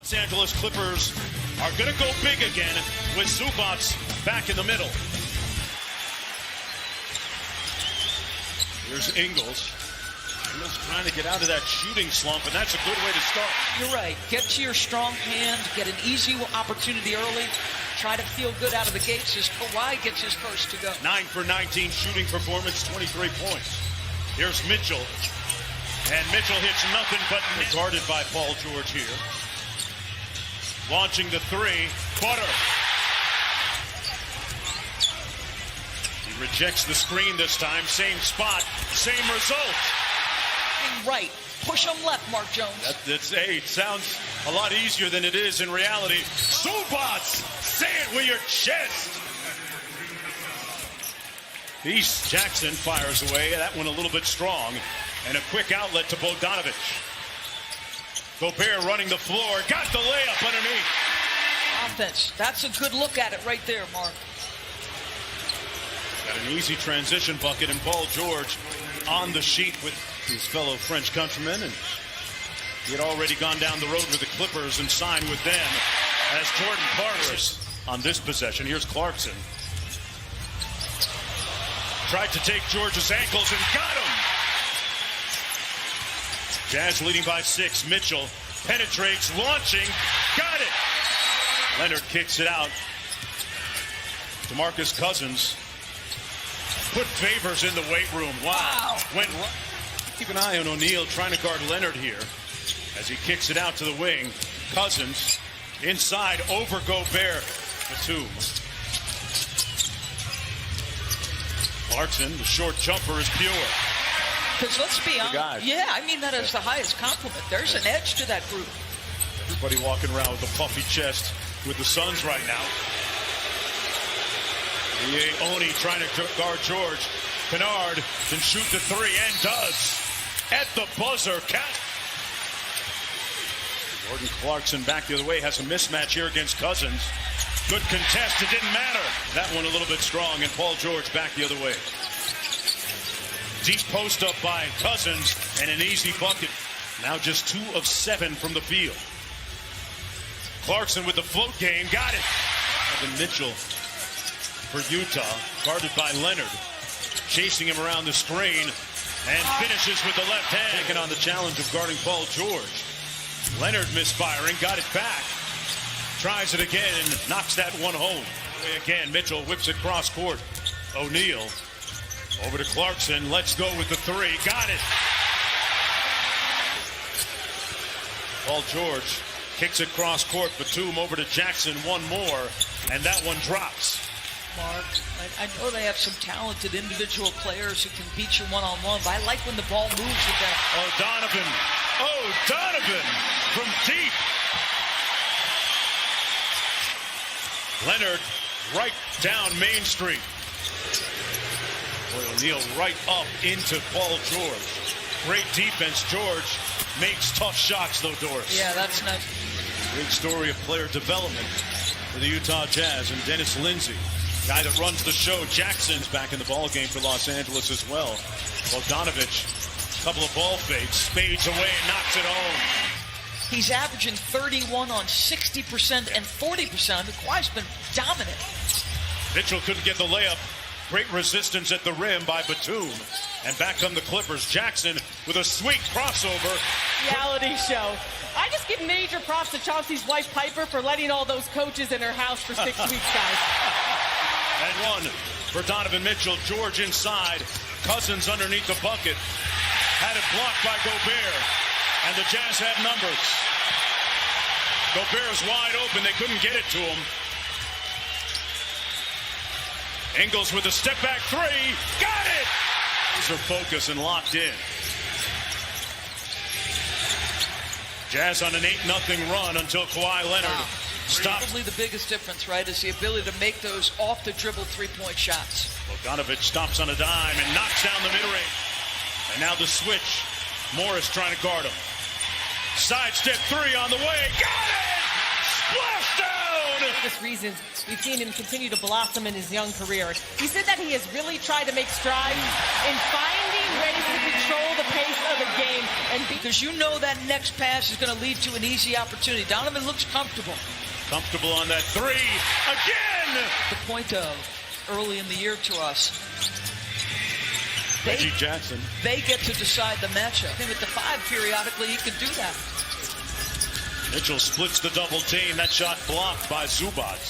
Los Angeles Clippers are going to go big again with Zubac back in the middle. Here's Ingles. Ingles trying to get out of that shooting slump, and that's a good way to start. You're right. Get to your strong hand, get an easy opportunity early, try to feel good out of the gates as Kawhi gets his first to go. 9 for 19 shooting performance, 23 points. Here's Mitchell. And Mitchell hits nothing but guarded by Paul George here. Launching the three. Butter. He rejects the screen this time. Same spot, same result. Right. Push him left, Mark Jones. It sounds a lot easier than it is in reality. Zubac, say it with your chest. East Jackson fires away. That one a little bit strong. And a quick outlet to Bogdanovic. Gobert running the floor. Got the layup underneath. Offense. That's a good look at it right there, Mark. Got an easy transition bucket, and Paul George on the sheet with his fellow French countrymen. And he had already gone down the road with the Clippers and signed with them as Jordan Clarkson on this possession. Here's Clarkson. Tried to take George's ankles and got him. Jazz leading by 6. Mitchell penetrates, launching, got it. Leonard kicks it out. DeMarcus Cousins put Favors in the weight room. Wow. Keep an eye on O'Neal trying to guard Leonard here as he kicks it out to the wing. Cousins inside over Gobert. Batum. Clarkson, the short jumper is pure. Because let's be honest. Yeah, I mean that as the highest compliment. There's an edge to that group. Everybody walking around with a puffy chest with the Suns right now. Oni trying to guard George. Kennard can shoot the three and does. At the buzzer. Jordan Clarkson back the other way. Has a mismatch here against Cousins. Good contest. It didn't matter. That one a little bit strong. And Paul George back the other way. Deep post up by Cousins and an easy bucket. Now just 2 of 7 from the field. Clarkson with the float game. Got it. Evan Mitchell for Utah. Guarded by Leonard. Chasing him around the screen. And finishes with the left hand. Taking on the challenge of guarding Paul George. Leonard misfiring. Got it back. Tries it again and knocks that one home. Again, Mitchell whips it cross court. O'Neal. Over to Clarkson. Let's go with the three. Got it. Paul George kicks it cross court. Batum over to Jackson. One more. And that one drops. Mark, I know they have some talented individual players who can beat you one-on-one, but I like when the ball moves with that. Donovan from deep. Leonard right down Main Street. O'Neal right up into Paul George. Great defense. George makes tough shots, though, Doris. Yeah, that's nice. Great story of player development for the Utah Jazz. And Dennis Lindsey, guy that runs the show. Jackson's back in the ball game for Los Angeles as well. Bogdanovic, a couple of ball fakes, fades away and knocks it home. He's averaging 31 on 60% and 40%. Kawhi's been dominant. Mitchell couldn't get the layup. Great resistance at the rim by Batum. And back come the Clippers. Jackson with a sweet crossover. Reality show. I just give major props to Chauncey's wife, Piper, for letting all those coaches in her house for 6 weeks, guys. And one for Donovan Mitchell. George inside. Cousins underneath the bucket. Had it blocked by Gobert. And the Jazz have numbers. Gobert's wide open. They couldn't get it to him. Ingles with a step-back three. Got it! These are focused and locked in. Jazz on an 8-0 run until Kawhi Leonard stops. Probably the biggest difference, right, is the ability to make those off-the-dribble three-point shots. Bogdanovic stops on a dime and knocks down the mid-range. And now the switch. Morris trying to guard him. Sidestep three on the way. Got it! Splash down! obvious reasons, we've seen him continue to blossom in his young career. He said that he has really tried to make strides in finding ways to control the pace of the game. And because you know that next pass is going to lead to an easy opportunity. Donovan looks comfortable. Comfortable on that three. Again! The point of early in the year to us. Reggie Jackson. They get to decide the matchup. Him at the 5 periodically, he can do that. Mitchell splits the double team. That shot blocked by Zubac.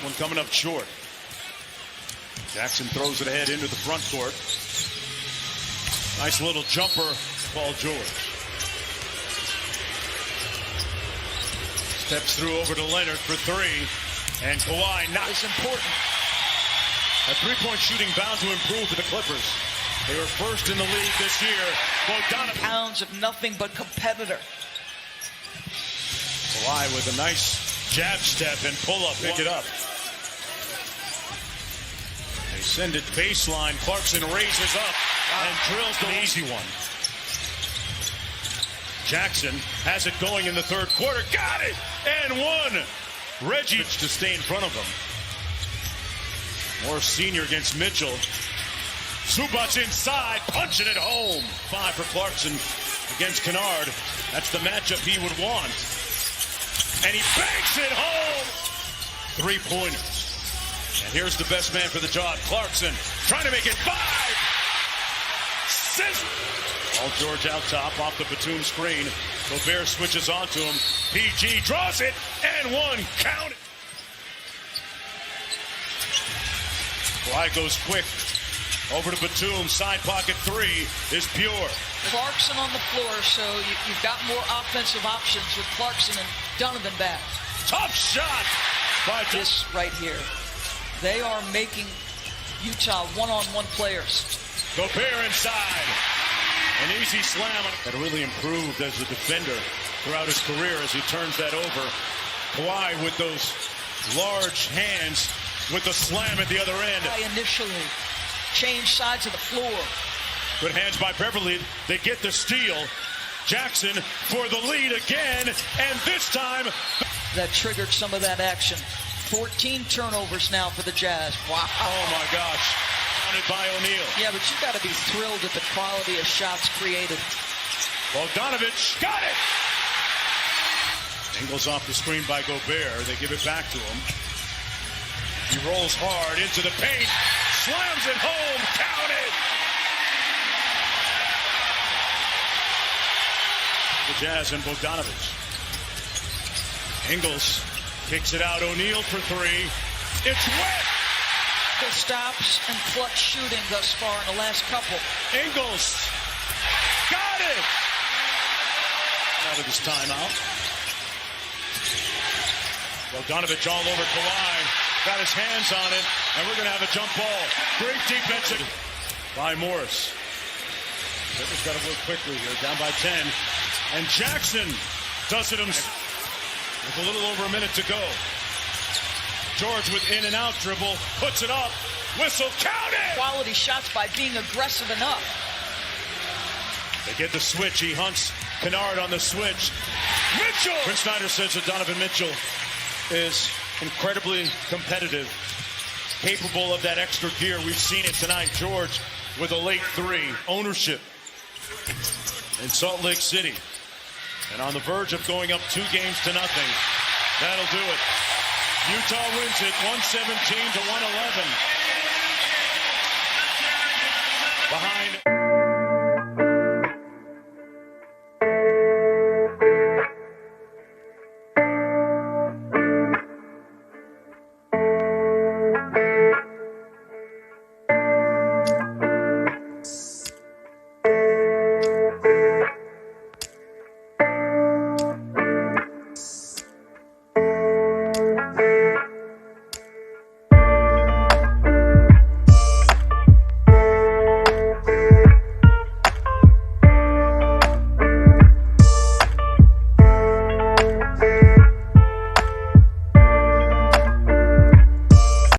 One coming up short. Jackson throws it ahead into the front court. Nice little jumper, Paul George. Steps through over to Leonard for 3. And Kawhi It's important. A three-point shooting bound to improve for the Clippers. They were first in the league this year. Bogdanovic. Pounds of nothing but competitor. Kawhi with a nice jab step and pull-up. Pick it up. They send it baseline. Clarkson raises up and drills the easy one. Jackson has it going in the third quarter. Got it! And one! Reggie to stay in front of him. Morris Sr. against Mitchell. Zubac inside, punching it home. 5 for Clarkson against Kennard. That's the matchup he would want. And he banks it home. 3-pointers. And here's the best man for the job, Clarkson, trying to make it 5. 6. Paul George out top, off the Batum screen. Gobert switches onto him. PG draws it, and one. Count it. Kawhi goes quick. Over to Batum. Side pocket 3 is pure. Clarkson on the floor, so you've got more offensive options with Clarkson and Donovan back. Tough shot by this right here. They are making Utah one-on-one players. Gobert inside. An easy slam. That really improved as a defender throughout his career as he turns that over. Kawhi with those large hands with the slam at the other end. Initially change sides of the floor. Good hands by Beverly. They get the steal. Jackson for the lead again, and this time that triggered some of that action. 14 turnovers now for the Jazz. Wow. Oh my gosh. Counted by O'Neal. Yeah, but you got to be thrilled at the quality of shots created. Bogdanovic got it. Ingles off the screen by Gobert. They give it back to him. He rolls hard into the paint. Slams it home. Count it. The Jazz and Bogdanovic. Ingles kicks it out. O'Neal for 3. It's wet. The stops and clutch shooting thus far in the last couple. Ingles got it. Out of his timeout. Bogdanovic all over Kawhi. Got his hands on it, and we're going to have a jump ball. Great defense by Morris. Clippers got to work quickly here, down by 10. And Jackson does it himself with a little over a minute to go. George with in and out dribble, puts it up, whistle, count it! Quality shots by being aggressive enough. They get the switch, he hunts Kennard on the switch. Mitchell! Chris Snyder says that Donovan Mitchell is incredibly competitive, capable of that extra gear. We've seen it tonight. George with a late 3. Ownership in Salt Lake City. And on the verge of going up 2 games to nothing. That'll do it. Utah wins it 117 to 111. Behind.